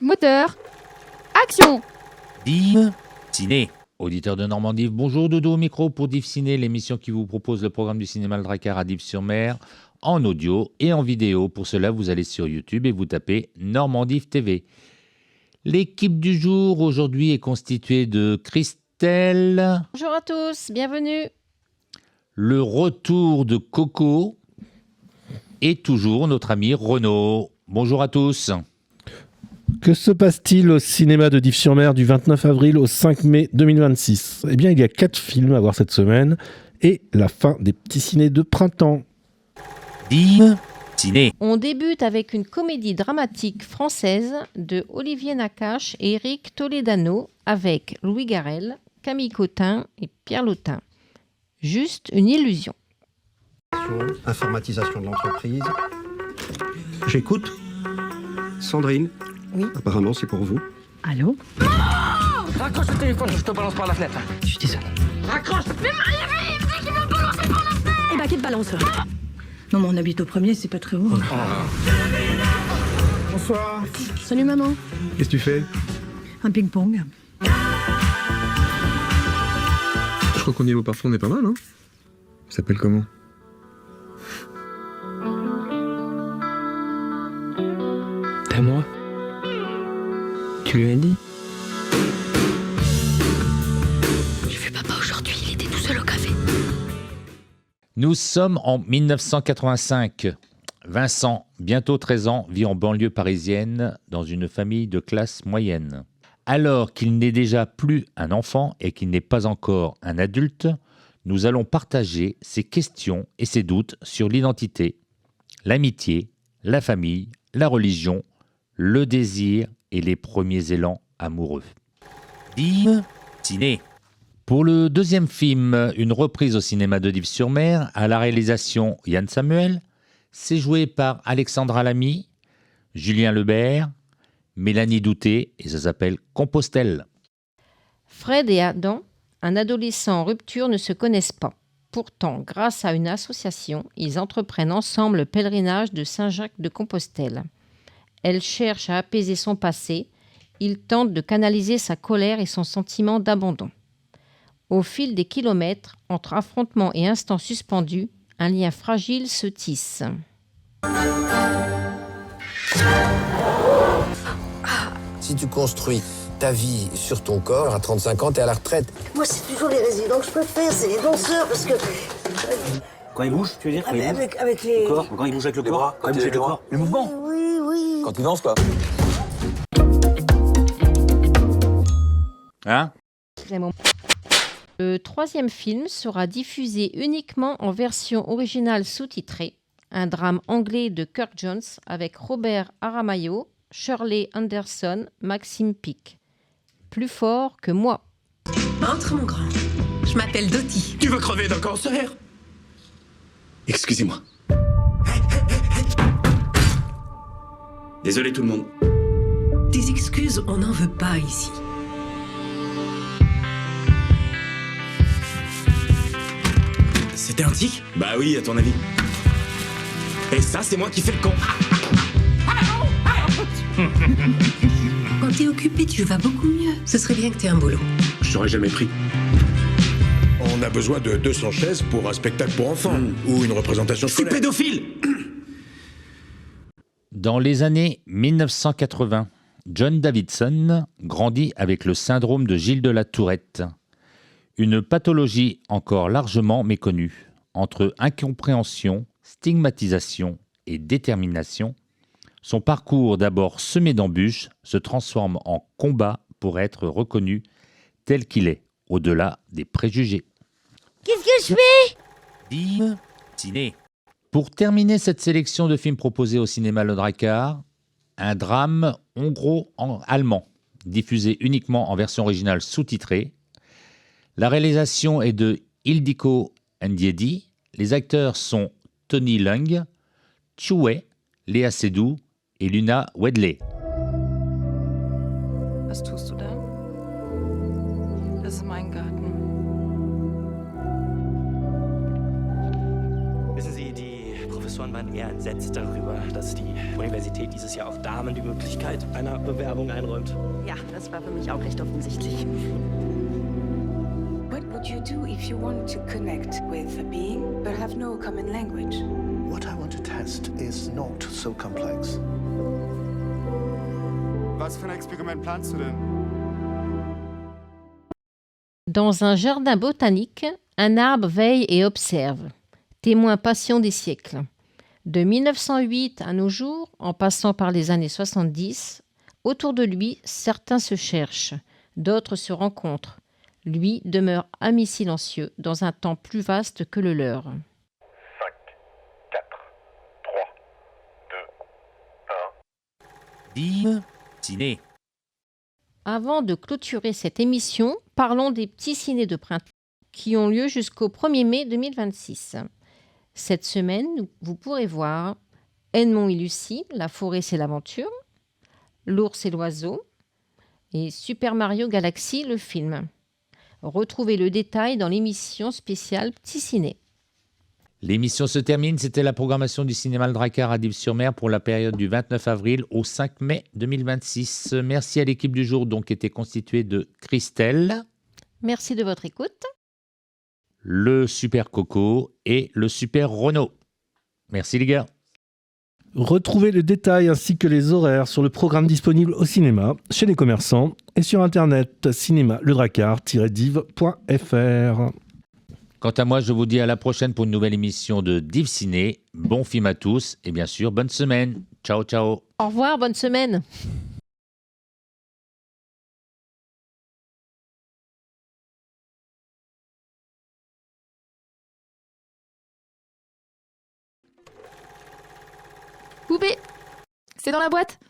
Moteur. Action. Div Ciné. Auditeur de Normandie, bonjour, Dodo au micro pour Div Ciné, l'émission qui vous propose le programme du cinéma Le Drakkar à Dives-sur-Mer en audio et en vidéo. Pour cela, vous allez sur YouTube et vous tapez Normandie TV. L'équipe du jour aujourd'hui est constituée de Christelle. Bonjour à tous, bienvenue. Le retour de Coco et toujours notre ami Renaud. Bonjour à tous. Que se passe-t-il au cinéma de Dives-sur-Mer du 29 avril au 5 mai 2026 ? Eh bien, il y a 4 films à voir cette semaine et la fin des petits cinés de printemps. Div Ciné. On débute avec une comédie dramatique française de Olivier Nakache et Éric Toledano avec Louis Garrel, Camille Cotin et Pierre Lautin. Juste une illusion. Informatisation de l'entreprise. J'écoute. Sandrine. Oui. Apparemment, c'est pour vous. Allô ? Raccroche le téléphone, je te balance par la fenêtre. Je suis désolée. Raccroche. Mais Marie, il dit qu'il va me balancer par la fenêtre. Eh ben, qui te balance ? Non, mais on habite au premier, c'est pas très haut. Bonsoir. Salut maman. Qu'est-ce que tu fais? Un ping-pong. Je crois qu'au niveau parfum, on est pas mal, hein? Ça s'appelle comment? T'as moi? Tu lui as dit? J'ai vu papa aujourd'hui, il était tout seul au café. Nous sommes en 1985. Vincent, bientôt 13 ans, vit en banlieue parisienne dans une famille de classe moyenne. Alors qu'il n'est déjà plus un enfant et qu'il n'est pas encore un adulte, nous allons partager ses questions et ses doutes sur l'identité, l'amitié, la famille, la religion, le désir et les premiers élans amoureux. Div Ciné. Pour le deuxième film, une reprise au cinéma de Dives-sur-Mer, à la réalisation Yann Samuel, c'est joué par Alexandra Lamy, Julien Lebert, Mélanie Douté, et ça s'appelle Compostelle. Fred et Adam, un adolescent en rupture, ne se connaissent pas. Pourtant, grâce à une association, ils entreprennent ensemble le pèlerinage de Saint-Jacques de Compostelle. Elle cherche à apaiser son passé, il tente de canaliser sa colère et son sentiment d'abandon. Au fil des kilomètres, entre affrontements et instants suspendus, un lien fragile se tisse. Si tu construis ta vie sur ton corps, à 35 ans, t'es à la retraite. Moi, c'est toujours les résidents que je préfère, c'est les danseurs, parce que... Quand il bouge, tu veux dire quand il bouge avec les... Le corps, quand il bouge avec le corps, quand il bouge avec le corps, le mouvement. Oui, oui. Quand tu danses, quoi. Hein ? Le troisième film sera diffusé uniquement en version originale sous-titrée, un drame anglais de Kirk Jones avec Robert Aramayo, Shirley Anderson, Maxime Pic. Plus fort que moi. Entre, mon grand. Je m'appelle Dottie. Tu veux crever d'un cancer? Excusez-moi. Désolé tout le monde. Des excuses, on n'en veut pas ici. C'était un tic? Bah oui, à ton avis. Et ça, c'est moi qui fais le con. Quand t'es occupé, tu vas beaucoup mieux. Ce serait bien que t'aies un boulot. Je t'aurais jamais pris. On a besoin de 200 chaises pour un spectacle pour enfants ou une représentation C'est scolaire. pédophile! Dans les années 1980, John Davidson grandit avec le syndrome de Gilles de la Tourette, une pathologie encore largement méconnue. Entre incompréhension, stigmatisation et détermination, son parcours d'abord semé d'embûches se transforme en combat pour être reconnu tel qu'il est, au-delà des préjugés. Qu'est-ce que je fais? Div Ciné. Pour terminer cette sélection de films proposés au cinéma Le Drakkar, un drame hongro-allemand, diffusé uniquement en version originale sous-titrée. La réalisation est de Ildiko Ndiedi. Les acteurs sont Tony Leung, Chue, Léa Seydoux et Luna Wedley. Was tust du da? Das ist mein Garten. Wissen Sie, die Professoren waren eher entsetzt darüber, dass die Universität dieses Jahr auch Damen die Möglichkeit einer Bewerbung einräumt. Ja, das war für mich auch recht offensichtlich. What would you do if you want to connect with a being but have no common language? What I want to test is not so complex. Was für ein Experiment planst du denn? Dans un jardin botanique, un arbre veille et observe, témoin patient des siècles. De 1908 à nos jours, en passant par les années 70, autour de lui, certains se cherchent, d'autres se rencontrent. Lui demeure ami silencieux dans un temps plus vaste que le leur. 5, 4, 3, 2, 1. Div Ciné. Avant de clôturer cette émission, parlons des petits cinés de printemps qui ont lieu jusqu'au 1er mai 2026. Cette semaine, vous pourrez voir Edmond et Lucie, La forêt c'est l'aventure, L'ours et l'oiseau et Super Mario Galaxy, le film. Retrouvez le détail dans l'émission spéciale Petit Ciné. L'émission se termine. C'était la programmation du cinéma Le Drakkar à Dives-sur-Mer pour la période du 29 avril au 5 mai 2026. Merci à l'équipe du jour, donc, qui était constituée de Christelle. Merci de votre écoute. Le Super Coco et le Super Renaud. Merci les gars. Retrouvez le détail ainsi que les horaires sur le programme disponible au cinéma, chez les commerçants et sur internet cinéma-ledrakkar-div.fr. Quant à moi, je vous dis à la prochaine pour une nouvelle émission de Div Ciné. Bon film à tous et bien sûr, bonne semaine. Ciao, ciao. Au revoir, bonne semaine. Coupé. C'est dans la boîte.